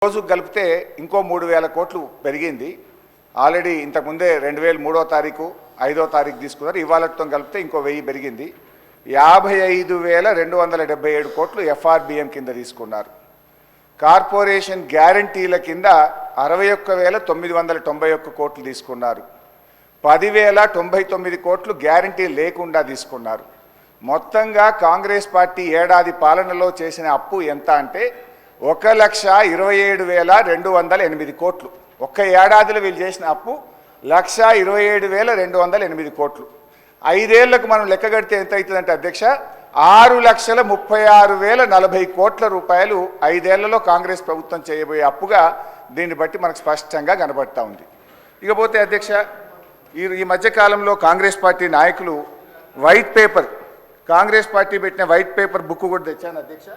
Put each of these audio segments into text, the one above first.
రోజు కలిపితే ఇంకో 3000 కోట్లు పెరిగింది. ఆల్రెడీ ఇంతకుముందే 2003వ తారీఖు 5వ తారీఖు తీసుకున్నారు. ఇవాళతో కలిపితే ఇంకో 1000 పెరిగింది. 55,277 కోట్లు ఎఫ్ఆర్బిఎం కింద తీసుకున్నారు. కార్పొరేషన్ గ్యారంటీల కింద 61,991 కోట్లు తీసుకున్నారు. 10,099 కోట్లు గ్యారంటీ లేకుండా తీసుకున్నారు. మొత్తంగా కాంగ్రెస్ పార్టీ ఏడాది పాలనలో చేసిన అప్పు ఎంత అంటే 1,27,208 కోట్లు. ఒక్క ఏడాదిలో వీళ్ళు చేసిన అప్పు 1,27,208 కోట్లు. 5 ఏళ్లకు మనం లెక్క కడితే ఎంత అవుతుందంటే అధ్యక్ష 6,36,040 కోట్ల రూపాయలు 5 ఏళ్లలో కాంగ్రెస్ ప్రభుత్వం చేయబోయే అప్పుగా దీన్ని బట్టి మనకు స్పష్టంగా కనబడతా ఉంది. ఇకపోతే అధ్యక్ష ఈ మధ్యకాలంలో కాంగ్రెస్ పార్టీ నాయకులు వైట్ పేపర్, కాంగ్రెస్ పార్టీ పెట్టిన వైట్ పేపర్ బుక్ కూడా తెచ్చాను అధ్యక్ష.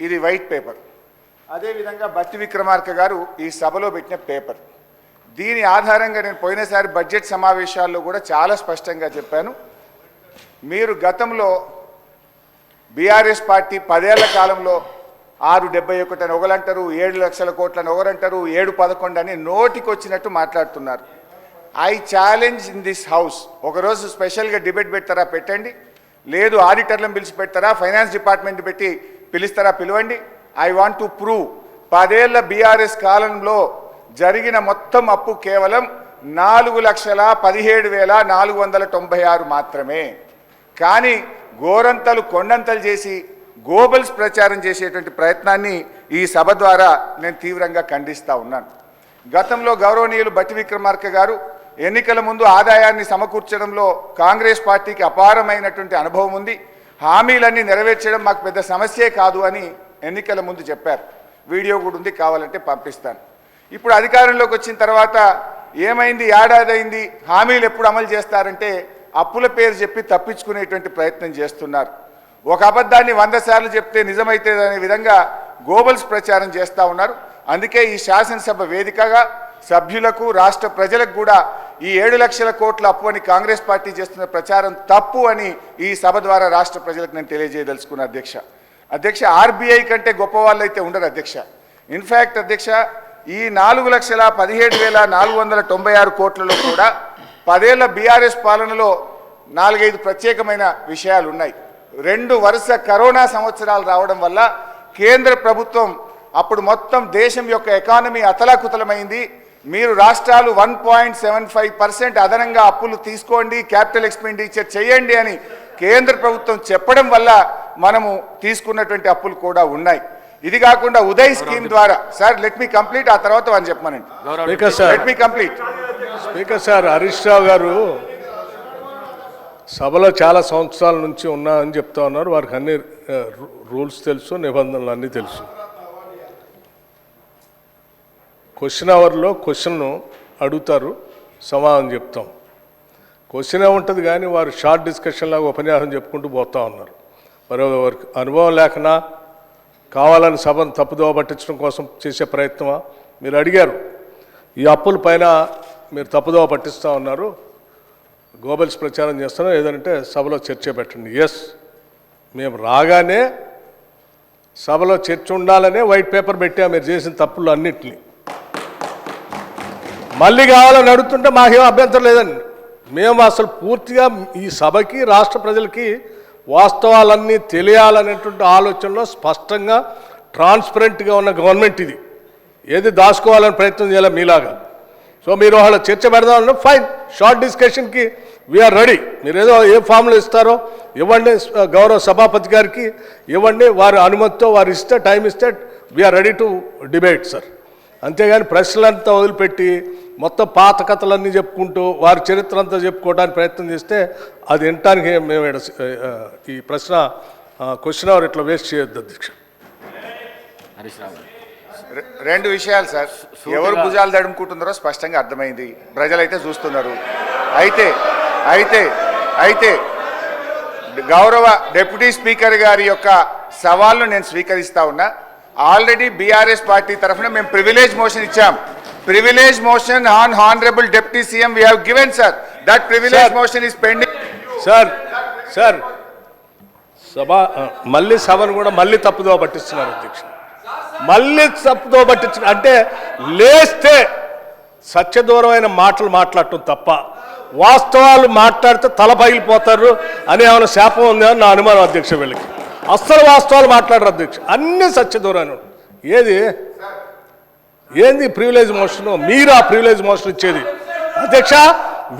ఇది వైట్ పేపర్. అదేవిధంగా బట్టి విక్రమార్క గారు ఈ సభలో పెట్టిన పేపర్. దీని ఆధారంగా నేను పోయినసారి బడ్జెట్ సమావేశాల్లో కూడా చాలా స్పష్టంగా చెప్పాను. మీరు గతంలో బీఆర్ఎస్ పార్టీ 10 ఏళ్ల కాలంలో 671 అని ఒకరంటారు, 7 లక్షల కోట్లని ఒకరంటారు, 711 అని నోటికి వచ్చినట్టు మాట్లాడుతున్నారు. I challenge in this house, ఒకరోజు స్పెషల్గా డిబేట్ పెడతారా పెట్టండి, లేదు ఆడిటర్లను పిలిచి పెడతారా, ఫైనాన్స్ డిపార్ట్మెంట్ పెట్టి పిలుస్తారా పిలవండి. ఐ వాంట్ టు ప్రూవ్ 10 ఏళ్ల బీఆర్ఎస్ కాలంలో జరిగిన మొత్తం అప్పు కేవలం 4,17,496 మాత్రమే. కానీ గోరంతలు కొండంతలు చేసి గోబల్స్ ప్రచారం చేసేటువంటి ప్రయత్నాన్ని ఈ సభ ద్వారా నేను తీవ్రంగా ఖండిస్తూ ఉన్నాను. గతంలో గౌరవనీయులు బట్టి విక్రమార్క గారు ఎన్నికల ముందు ఆదాయాన్ని సమకూర్చడంలో కాంగ్రెస్ పార్టీకి అపారమైనటువంటి అనుభవం ఉంది, హామీలన్నీ నెరవేర్చడం మాకు పెద్ద సమస్యే కాదు అని ఎన్నికల ముందు చెప్పారు. వీడియో కూడా ఉంది, కావాలంటే పంపిస్తాను. ఇప్పుడు అధికారంలోకి వచ్చిన తర్వాత ఏమైంది, ఏడాది అయింది, హామీలు ఎప్పుడు అమలు చేస్తారంటే అప్పుల పేరు చెప్పి తప్పించుకునేటువంటి ప్రయత్నం చేస్తున్నారు. ఒక అబద్ధాన్ని 100 సార్లు చెప్తే నిజమైతే అనే విధంగా గోబల్స్ ప్రచారం చేస్తూ ఉన్నారు. అందుకే ఈ శాసనసభ వేదికగా సభ్యులకు రాష్ట్ర ప్రజలకు కూడా ఈ 7 లక్షల కోట్ల అప్పు అని కాంగ్రెస్ పార్టీ చేస్తున్న ప్రచారం తప్పు అని ఈ సభ ద్వారా రాష్ట్ర ప్రజలకు నేను తెలియజేయదలుచుకున్నాను అధ్యక్ష. ఆర్బీఐ కంటే గొప్ప వాళ్ళు అయితే ఉండరు అధ్యక్ష. ఇన్ఫ్యాక్ట్ అధ్యక్ష ఈ 4,17,496 కోట్లలో కూడా 10 ఏళ్ల బీఆర్ఎస్ పాలనలో 4-5 ప్రత్యేకమైన విషయాలు ఉన్నాయి. 2 వరుస కరోనా సంవత్సరాలు రావడం వల్ల కేంద్ర ప్రభుత్వం అప్పుడు మొత్తం దేశం యొక్క ఎకానమీ అతలాకుతలమైంది. మీరు రాష్ట్రాలు 1.75% అదనంగా అప్పులు తీసుకోండి, క్యాపిటల్ ఎక్స్పెండిచర్ చేయండి అని కేంద్ర ప్రభుత్వం చెప్పడం వల్ల మనము తీసుకున్నటువంటి అప్పులు కూడా ఉన్నాయి. ఇది కాకుండా ఉదయ్ స్కీమ్ ద్వారా, సార్ లెట్ మీ కంప్లీట్, ఆ తర్వాత అని చెప్పమనండి. Let me complete. Speaker sir, Harish Rao garu సభలో చాలా సంవత్సరాల నుంచి ఉన్నా అని చెప్తా ఉన్నారు. వారికి అన్ని రూల్స్ తెలుసు, నిబంధనలు అన్నీ తెలుసు. క్వశ్చన్ అవర్లో క్వశ్చన్ను అడుగుతారు, సమాధానం చెప్తాం. క్వశ్చన్ ఉంటుంది కానీ వారు షార్ట్ డిస్కషన్ లాగా ఉపన్యాసం చెప్పుకుంటూ పోతూ ఉన్నారు. మరి వారికి అనుభవం లేకనా, కావాలని సభను తప్పుదోవ పట్టించడం కోసం చేసే ప్రయత్నమా? మీరు అడిగారు, ఈ అప్పుల పైన మీరు తప్పుదోవ పట్టిస్తూ ఉన్నారు, గోబల్స్ ప్రచారం చేస్తున్నాం, ఏదంటే సభలో చర్చ పెట్టండి. ఎస్, మేము రాగానే సభలో చర్చ ఉండాలనే వైట్ పేపర్ పెట్టాము మీరు చేసిన తప్పులు అన్నింటినీ. మళ్ళీ కావాలని అడుగుతుంటే మాకేం అభ్యంతరం లేదండి. మేము అసలు పూర్తిగా ఈ సభకి రాష్ట్ర ప్రజలకి వాస్తవాలన్నీ తెలియాలనేటువంటి ఆలోచనలో స్పష్టంగా ట్రాన్స్పరెంట్గా ఉన్న గవర్నమెంట్ ఇది. ఏది దాచుకోవాలని ప్రయత్నం చేయాలి మీలాగా. సో మీరు వాళ్ళ చర్చ పెడదామన్నా ఫైన్, షార్ట్ డిస్కషన్కి వీఆర్ రెడీ. మీరు ఏదో ఏ ఫామ్లో ఇస్తారో ఇవ్వండి, గౌరవ సభాపతి గారికి ఇవ్వండి, వారి అనుమతితో వారు ఇస్తే టైం ఇస్తే we are ready to debate sir. అంతేగాని ప్రశ్నలంతా వదిలిపెట్టి మొత్తం పాత కథలన్నీ చెప్పుకుంటూ వారి చరిత్ర అంతా చెప్పుకోవడానికి ప్రయత్నం చేస్తే అది వినటానికి మేము ఈ ప్రశ్న క్వశ్చన్ అవర్ ఇట్లా వేస్ట్ చేయొద్దు అధ్యక్ష. రెండు విషయాలు సార్, ఎవరు భుజాలు తడుముకుంటున్నారో స్పష్టంగా అర్థమైంది, ప్రజలైతే చూస్తున్నారు. అయితే అయితే అయితే గౌరవ డిప్యూటీ స్పీకర్ గారి యొక్క సవాల్ను నేను స్వీకరిస్తా ఉన్నా. ఆల్రెడీ బీఆర్ఎస్ పార్టీ తరఫున మేము ప్రివిలేజ్ మోషన్ ఇచ్చాం. Privilege motion on honourable deputy CM we have given sir. That privilege motion is pending. Sir సభ మళ్ళీ సభను కూడా మళ్ళీ తప్పుదోవ పట్టిస్తున్నారు అధ్యక్ష. మళ్ళీ తప్పుదో పట్టించు అంటే లేస్తే సత్యదూరమైన మాటలు మాట్లాడటం తప్ప వాస్తవాలు మాట్లాడితే తల పగిలిపోతారు అని ఏమైనా శాపం ఉందని నా అనుమానం అధ్యక్ష. వీళ్ళకి అస్సలు వాస్తవాలు మాట్లాడరు అధ్యక్ష, అన్ని సత్యదూరాన్ని. ఏంది ప్రివిలేజ్ మోషన్? మీరు ఆ ప్రివిలేజ్ మోషన్ ఇచ్చేది అధ్యక్ష.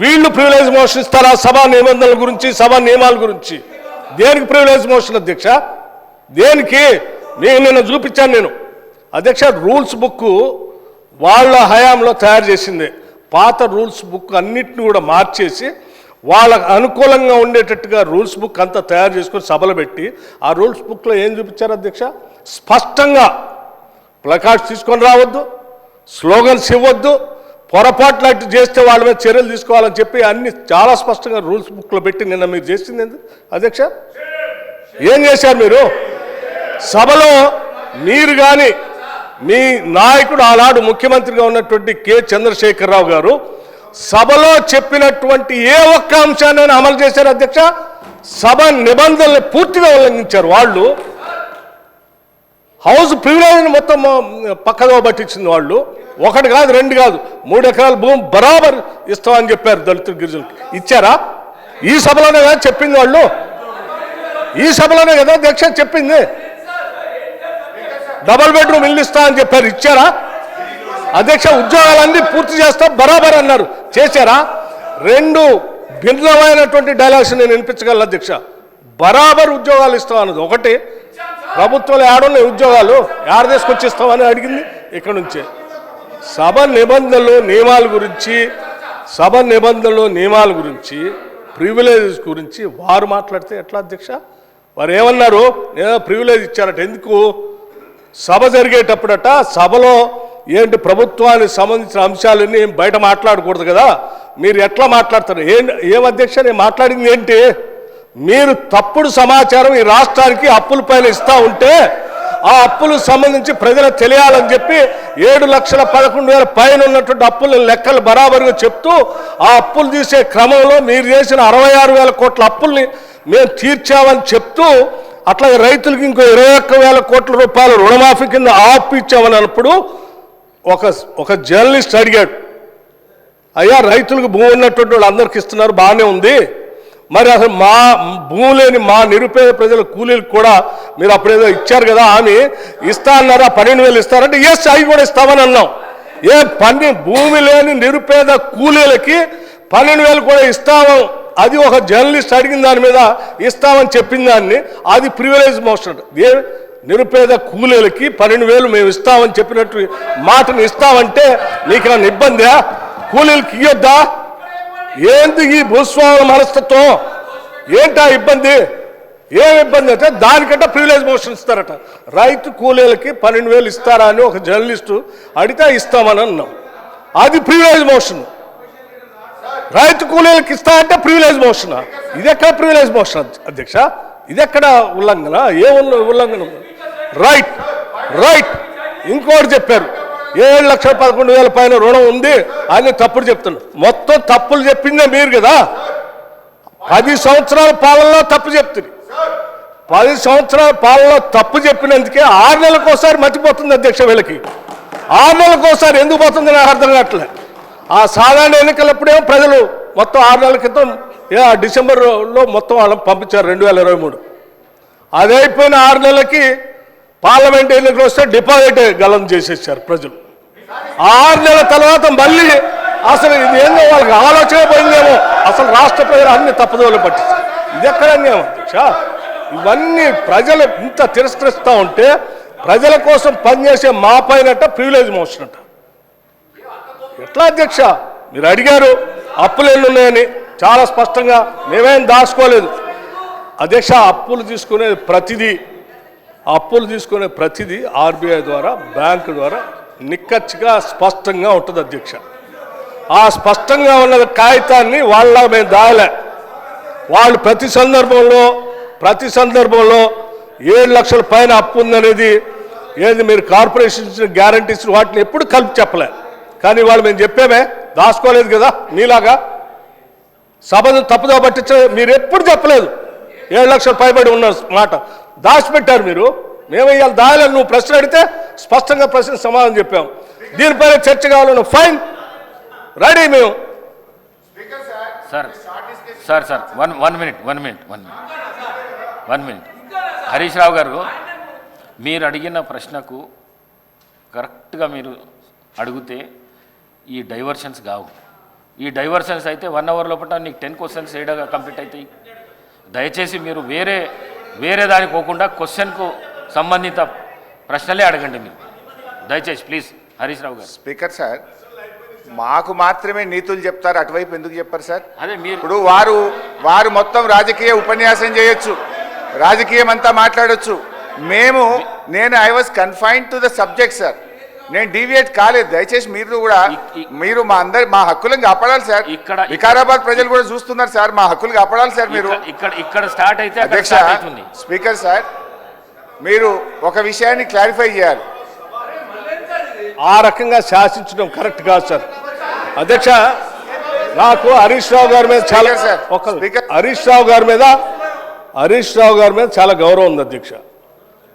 వీళ్ళు ప్రివిలేజ్ మోషన్ ఇస్తారా సభా నిబంధనల గురించి, సభా నియమాల గురించి? దేనికి ప్రివిలేజ్ మోషన్ అధ్యక్ష? దేనికి? మీకు నిన్న చూపించాను నేను అధ్యక్ష. రూల్స్ బుక్ వాళ్ళ హయాంలో తయారు చేసింది. పాత రూల్స్ బుక్ అన్నిటిని కూడా మార్చేసి వాళ్ళకు అనుకూలంగా ఉండేటట్టుగా రూల్స్ బుక్ అంతా తయారు చేసుకొని సభలు పెట్టి ఆ రూల్స్ బుక్లో ఏం చూపించారు అధ్యక్ష? స్పష్టంగా ప్లకార్డ్స్ తీసుకొని రావద్దు, స్లోగన్స్ ఇవ్వద్దు, పొరపాట్లు అట్టు చేస్తే వాళ్ళ మీద చర్యలు తీసుకోవాలని చెప్పి అన్ని చాలా స్పష్టంగా రూల్స్ బుక్లో పెట్టి నిన్న మీరు చేసింది ఎందుకు అధ్యక్ష? ఏం చేశారు మీరు? సభలో మీరు కానీ మీ నాయకుడు ఆనాడు ముఖ్యమంత్రిగా ఉన్నటువంటి కె చంద్రశేఖరరావు గారు సభలో చెప్పినటువంటి ఏ ఒక్క అంశాన్ని అమలు చేశారు అధ్యక్ష? సభ నిబంధనలు పూర్తిగా ఉల్లంఘించారు వాళ్ళు. హౌస్ ప్రివిలేజ్ మొత్తం పక్కదో పట్టించింది వాళ్ళు. ఒకటి కాదు, రెండు కాదు, 3 ఎకరాల భూమి బరాబర్ ఇస్తామని చెప్పారు దళితులు, గిరిజనులకి. ఇచ్చారా? ఈ సభలోనే కదా చెప్పింది వాళ్ళు. ఈ సభలోనే కదా అధ్యక్ష చెప్పింది. డబుల్ బెడ్రూమ్ ఇల్లు ఇస్తా అని చెప్పారు. ఇచ్చారా అధ్యక్ష? ఉద్యోగాలన్నీ పూర్తి చేస్తాం బరాబర్ అన్నారు. చేశారా? 2 భిన్నమైనటువంటి డైలాగ్స్ నేను వినిపించగలను అధ్యక్ష. బరాబర్ ఉద్యోగాలు ఇస్తాం అన్నది ఒకటి, ప్రభుత్వాలు ఏడున్నాయి ఉద్యోగాలు ఏడ తీసుకొచ్చి ఇస్తామని అడిగింది ఇక్కడ నుంచే. సభ నిబంధనలు నియమాల గురించి ప్రివిలేజెస్ గురించి వారు మాట్లాడితే ఎట్లా అధ్యక్ష? వారు ఏమన్నారు? నేను ప్రివిలేజ్ ఇచ్చారట. ఎందుకు? సభ జరిగేటప్పుడట సభలో ఏంటి ప్రభుత్వానికి సంబంధించిన అంశాలన్నీ బయట మాట్లాడకూడదు కదా, మీరు ఎట్లా మాట్లాడతారు? ఏం అధ్యక్ష నేను మాట్లాడింది ఏంటి? మీరు తప్పుడు సమాచారం ఈ రాష్ట్రానికి అప్పుల పైన ఇస్తూ ఉంటే ఆ అప్పులకు సంబంధించి ప్రజలకు తెలియాలని చెప్పి 7,11,000 పైన ఉన్నటువంటి అప్పుల లెక్కలు బరాబరుగా చెప్తూ ఆ అప్పులు తీసే క్రమంలో మీరు చేసిన 66,000 కోట్ల అప్పుల్ని మేము తీర్చామని చెప్తూ అట్లాగే రైతులకి ఇంకో 21,000 కోట్ల రూపాయలు రుణమాఫీ కింద ఆపు ఇచ్చామని అన్నప్పుడు ఒక జర్నలిస్ట్ అడిగాడు, అయ్యా రైతులకు భూమి ఉన్నటువంటి వాళ్ళు అందరికి ఇస్తున్నారు బాగానే ఉంది, మరి అసలు మా భూమి లేని మా నిరుపేద ప్రజల కూలీలకు కూడా మీరు అప్పుడేదో ఇచ్చారు కదా, ఆమె ఇస్తా అన్నారు, ఆ 12,000 ఇస్తారంటే ఎస్ అవి కూడా ఇస్తామని అన్నాం. భూమి లేని నిరుపేద కూలీలకి 12,000 కూడా ఇస్తాము, అది ఒక జర్నలిస్ట్ అడిగిన దాని మీద ఇస్తామని చెప్పిన దాన్ని అది ప్రివిలేజ్ మోషన్. నిరుపేద కూలీలకి 12,000 మేము ఇస్తామని చెప్పినట్టు మాటను ఇస్తామంటే మీకు నన్ను ఇబ్బందా? కూలీలకి ఇవ్వద్దా? ఏంది ఈ భూస్వాముల మనస్తత్వం? ఏంటా ఇబ్బంది? ఏం ఇబ్బంది అంటే దానికంటే ప్రివిలేజ్ మోషన్ ఇస్తారట. రైతు కూలీలకి 12,000 ఇస్తారా అని ఒక జర్నలిస్టు అడిగితే ఇస్తామని అన్నాం, అది ప్రివిలేజ్ మోషన్. రైతు కూలీలకు ఇస్తా అంటే ప్రివిలేజ్ మోషన్. ఇది ఎక్కడ ప్రివిలేజ్ మోషన్ అధ్యక్ష? ఇది ఎక్కడ ఉల్లంఘన? ఏ ఉల్లంఘన? రైట్. ఇంకోటి చెప్పారు, 7,11,000 పైన రుణం ఉంది అని తప్పుడు చెప్తున్నారు. మొత్తం తప్పులు చెప్పిందే మీరు కదా. 10 సంవత్సరాల పాలనలో తప్పు చెప్తుంది. 10 సంవత్సరాల పాలనలో తప్పు చెప్పినందుకే 6 నెలలకోసారి మర్చిపోతుంది అధ్యక్ష. వీళ్ళకి 6 నెలలకోసారి ఎందుకు పోతుంది నాకు అర్థం కావట్లే. ఆ సాధారణ ఎన్నికలప్పుడేమో ప్రజలు మొత్తం 6 నెలల క్రితం డిసెంబర్లో మొత్తం వాళ్ళని పంపించారు 2023. అది అయిపోయిన 6 నెలలకి పార్లమెంట్ ఎన్నికలు వస్తే డిపాజిట్ గలం చేసేసారు ప్రజలు. 6 నెలల తర్వాత మళ్ళీ అసలు ఇది ఏందో వాళ్ళకి ఆలోచన పోయిందేమో, అసలు రాష్ట్ర ప్రజలు అన్ని తప్పుదోలు పట్టిస్తారు. ఇది ఎక్కడ అన్యాయం అధ్యక్ష? ఇవన్నీ ప్రజలు ఇంత తిరస్కరిస్తూ ఉంటే ప్రజల కోసం పనిచేసే మా పైనట ప్రివిలేజ్ మోషన్ అంట. ఎట్లా అధ్యక్ష? మీరు అడిగారు అప్పులు ఎన్ని ఉన్నాయని, చాలా స్పష్టంగా మేమేం దాచుకోలేదు అధ్యక్ష. అప్పులు తీసుకునే ప్రతిదీ ఆర్బీఐ ద్వారా బ్యాంకు ద్వారా నిక్కచ్చిగా స్పష్టంగా ఉంటుంది అధ్యక్ష. ఆ స్పష్టంగా ఉన్న కాగితాన్ని వాళ్ళ మేము దాయలే. వాళ్ళు ప్రతి సందర్భంలో 7 లక్షల పైన అప్పు ఉందనేది ఏది మీరు కార్పొరేషన్ ఇచ్చిన గ్యారంటీస్ వాటిని ఎప్పుడు కలిపి చెప్పలే. కానీ వాళ్ళు మేము చెప్పామే, దాచుకోలేదు కదా మీలాగా. సభను తప్పుదో పట్టించ మీరు ఎప్పుడు చెప్పలేదు. 7 లక్షల పైబడి ఉన్న మాట దాచిపెట్టారు మీరు. మేము ఇవాళ దాయలేదు. నువ్వు ప్రశ్న అడిగితే స్పష్టంగా ప్రశ్న సమాధానం చెప్పాం. దీనిపైన చర్చ కావాలను ఫైన్, రెడీ మేము. Sir sir sir one minute Harish Rao garu, మీరు అడిగిన ప్రశ్నకు కరెక్ట్గా మీరు అడిగితే ఈ డైవర్షన్స్ కావు. ఈ డైవర్షన్స్ అయితే 1 అవర్ లోపల నీకు 10 క్వశ్చన్స్ ఏడగా కంప్లీట్ అవుతాయి. దయచేసి మీరు వేరే దానికి పోకుండా క్వశ్చన్కు సంబంధిత ప్రశ్నలే అడగండి మీరు, దయచేసి ప్లీజ్. హరీష్ రావు గారు. స్పీకర్ సార్, మాకు మాత్రమే నీతులు చెప్తారు, అటువైపు ఎందుకు చెప్పారు సార్? అదే మీరు ఇప్పుడు వారు మొత్తం రాజకీయ ఉపన్యాసం చేయొచ్చు, రాజకీయం అంతా మాట్లాడొచ్చు. నేను I was confined to the subject sir, నేను డీవియేట్ కాలేదు. దయచేసి మీరు మా హక్కులను కాపాడాలి సార్. వికారాబాద్ ప్రజలు కూడా చూస్తున్నారు సార్, మా హక్కులు కాపాడాలి సార్. మీరు ఇక్కడ స్టార్ట్ అయితే అధ్యక్ష, స్పీకర్ సార్, మీరు ఒక విషయాన్ని క్లారిఫై చేయాలి. ఆ రకంగా శాసించడం కరెక్ట్ కాదు సార్. అధ్యక్ష, నాకు హరీష్ రావు గారి మీద చాలా హరీష్ రావు గారి మీద చాలా గౌరవం ఉంది అధ్యక్ష.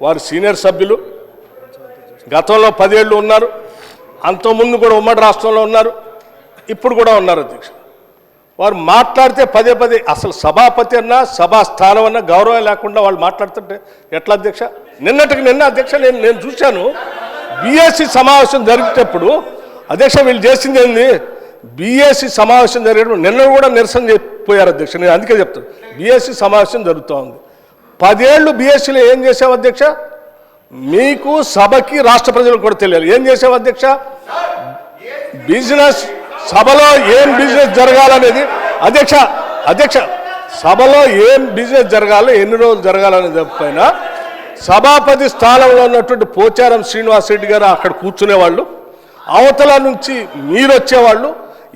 వారు సీనియర్ సభ్యులు, గతంలో 10 ఏళ్ళు ఉన్నారు, అంతకుముందు కూడా ఉమ్మడి రాష్ట్రంలో ఉన్నారు, ఇప్పుడు కూడా ఉన్నారు అధ్యక్ష. వారు మాట్లాడితే పదే అసలు సభాపతి అన్నా సభా స్థానం అన్నా గౌరవం లేకుండా వాళ్ళు మాట్లాడుతుంటే ఎట్లా అధ్యక్ష? నిన్న అధ్యక్ష నేను చూశాను, బీఎస్సీ సమావేశం జరిగేటప్పుడు అధ్యక్ష వీళ్ళు చేసింది ఏంది, బీఎస్సీ సమావేశం జరిగేటప్పుడు నిన్న కూడా నిరసన చెప్పిపోయారు అధ్యక్ష. నేను అందుకే చెప్తాను, బీఎస్సీ సమావేశం జరుగుతూ ఉంది. 10 ఏళ్ళు బీఎస్సీలో ఏం చేసావు అధ్యక్ష? మీకు సభకి రాష్ట్ర ప్రజలకు కూడా తెలియాలి ఏం చేసావు అధ్యక్ష. బిజినెస్ సభలో ఏం బిజినెస్ జరగాలనేది అధ్యక్ష సభలో ఏం బిజినెస్ జరగాలో, ఎన్ని రోజులు జరగాలనేది పైన సభాపతి స్థానంలో ఉన్నటువంటి పోచారం శ్రీనివాసరెడ్డి గారు అక్కడ కూర్చునేవాళ్ళు, అవతల నుంచి మీరు వచ్చేవాళ్ళు,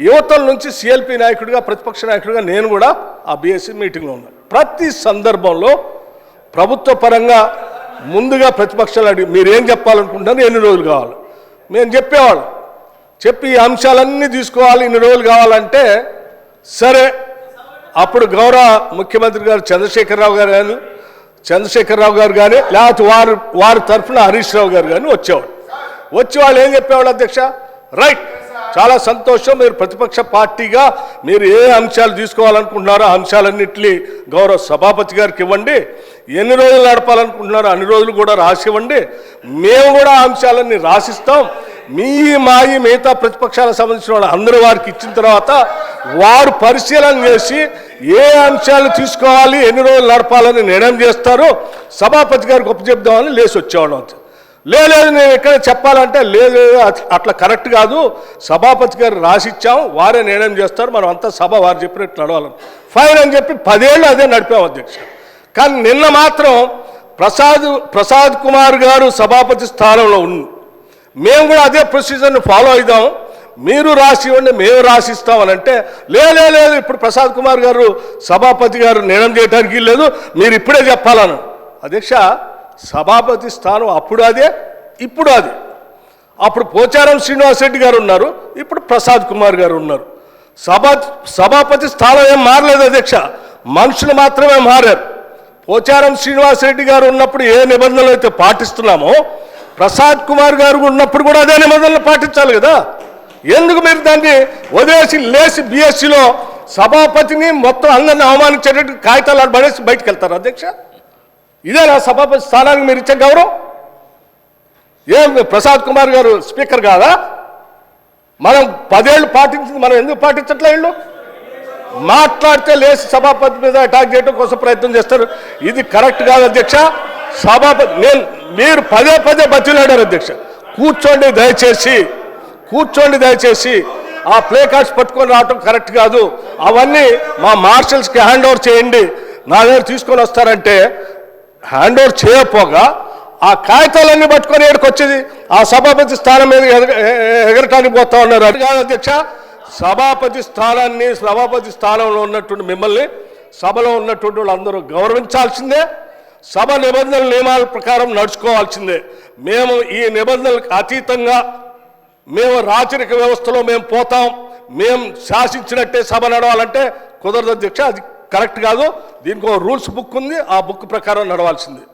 యువతల నుంచి సిఎల్పి నాయకుడిగా ప్రతిపక్ష నాయకుడిగా నేను కూడా ఆ బీఎస్సీ మీటింగ్లో ఉన్నాను. ప్రతి సందర్భంలో ప్రభుత్వ పరంగా ముందుగా ప్రతిపక్షాలు అడిగి మీరేం చెప్పాలనుకుంటున్నారు, ఎన్ని రోజులు కావాలి మేము చెప్పేవాళ్ళం. చెప్పి ఈ అంశాలన్నీ తీసుకోవాలి, ఇన్ని రోజులు కావాలంటే సరే. అప్పుడు గౌరవ ముఖ్యమంత్రి గారు చంద్రశేఖరరావు గారు కానీ లేకపోతే వారి తరఫున హరీష్ రావు గారు కానీ వచ్చి వాళ్ళు ఏం చెప్పేవాళ్ళు అధ్యక్ష, రైట్ చాలా సంతోషం, మీరు ప్రతిపక్ష పార్టీగా మీరు ఏ అంశాలు తీసుకోవాలనుకుంటున్నారో ఆ అంశాలన్నింటినీ గౌరవ సభాపతి గారికి ఇవ్వండి, ఎన్ని రోజులు నడపాలనుకుంటున్నారో అన్ని రోజులు కూడా రాసివ్వండి, మేము కూడా ఆ అంశాలన్నీ రాసిస్తాం. మిగతా ప్రతిపక్షాలకు సంబంధించిన వాళ్ళు అందరూ వారికి ఇచ్చిన తర్వాత వారు పరిశీలన చేసి ఏ అంశాలు తీసుకోవాలి, ఎన్ని రోజులు నడపాలని నిర్ణయం చేస్తారో సభాపతి గారికి ఒప్పచెప్దామని లేచి వచ్చేవాళ్ళం. లేదు నేను ఎక్కడ చెప్పాలంటే లేదు అట్లా కరెక్ట్ కాదు, సభాపతి గారు రాసిచ్చాం, వారే నిర్ణయం చేస్తారు, మనం అంతా సభ వారు చెప్పినట్టు నడవాలని ఫైన్ అని చెప్పి 10 ఏళ్ళు అదే నడిపాం అధ్యక్ష. కానీ నిన్న మాత్రం ప్రసాద్ కుమార్ గారు సభాపతి స్థానంలో మేము కూడా అదే ప్రొసీజర్ని ఫాలో అవుదాం, మీరు రాసి ఇవ్వండి మేము రాసిస్తామని అంటే లేదు ఇప్పుడు ప్రసాద్ కుమార్ గారు సభాపతి గారు నిర్ణయం చేయడానికి లేదు, మీరు ఇప్పుడే చెప్పాలను. అధ్యక్ష, సభాపతి స్థానం అప్పుడు అదే ఇప్పుడు అదే. అప్పుడు పోచారం శ్రీనివాసరెడ్డి గారు ఉన్నారు, ఇప్పుడు ప్రసాద్ కుమార్ గారు ఉన్నారు. సభాపతి స్థానం ఏం మారలేదు అధ్యక్ష, మనుషులు మాత్రమే మారారు. పోచారం శ్రీనివాసరెడ్డి గారు ఉన్నప్పుడు ఏ నిబంధనలు అయితే పాటిస్తున్నామో ప్రసాద్ కుమార్ గారు ఉన్నప్పుడు కూడా అదే నిబంధనలు పాటించాలి కదా. ఎందుకు మీరు దాన్ని వదిలేసి లేచి బీఎస్సీలో సభాపతిని మొత్తం అందరిని అవమానించేటట్టు కాగితాలు పడేసి బయటకు వెళ్తారు అధ్యక్ష? ఇదే నా సభాపతి స్థానానికి మీరు ఇచ్చే గౌరవం? ఏం ప్రసాద్ కుమార్ గారు స్పీకర్ కాదా? మనం 10 ఏళ్ళు పాటించింది మనం ఎందుకు పాటించట్లే? వీళ్ళు మాట్లాడితే లేచి సభాపతి మీద అటాక్ చేయడం కోసం ప్రయత్నం చేస్తారు, ఇది కరెక్ట్ కాదు అధ్యక్ష. మీరు పదే బతిలాడారు అధ్యక్ష, కూర్చోండి దయచేసి ఆ ప్లే కార్డ్స్ పట్టుకొని రావటం కరెక్ట్ కాదు, అవన్నీ మా మార్షల్స్కి హ్యాండ్ ఓవర్ చేయండి, నా దగ్గర తీసుకొని వస్తారంటే హ్యాండ్ ఓవర్ చేయకపోగా ఆ కాగితాలన్నీ పట్టుకొని ఏడుకు వచ్చేది ఆ సభాపతి స్థానం మీద ఎగరటానికి పోతా ఉన్నారు. అది కాదు అధ్యక్ష, సభాపతి స్థానంలో ఉన్నటువంటి మిమ్మల్ని సభలో ఉన్నటువంటి వాళ్ళందరూ గౌరవించాల్సిందే, సభ నియమాల ప్రకారం నడుచుకోవాల్సిందే. మేము ఈ నిబంధనలకు అతీతంగా మేము రాచరిక వ్యవస్థలో మేము పోతాం, మేము శాసించినట్టే సభ నడవాలంటే కుదరదు అధ్యక్ష, అది కరెక్ట్ కాదు. దీనికి ఒక రూల్స్ బుక్ ఉంది, ఆ బుక్ ప్రకారం నడవాల్సిందే.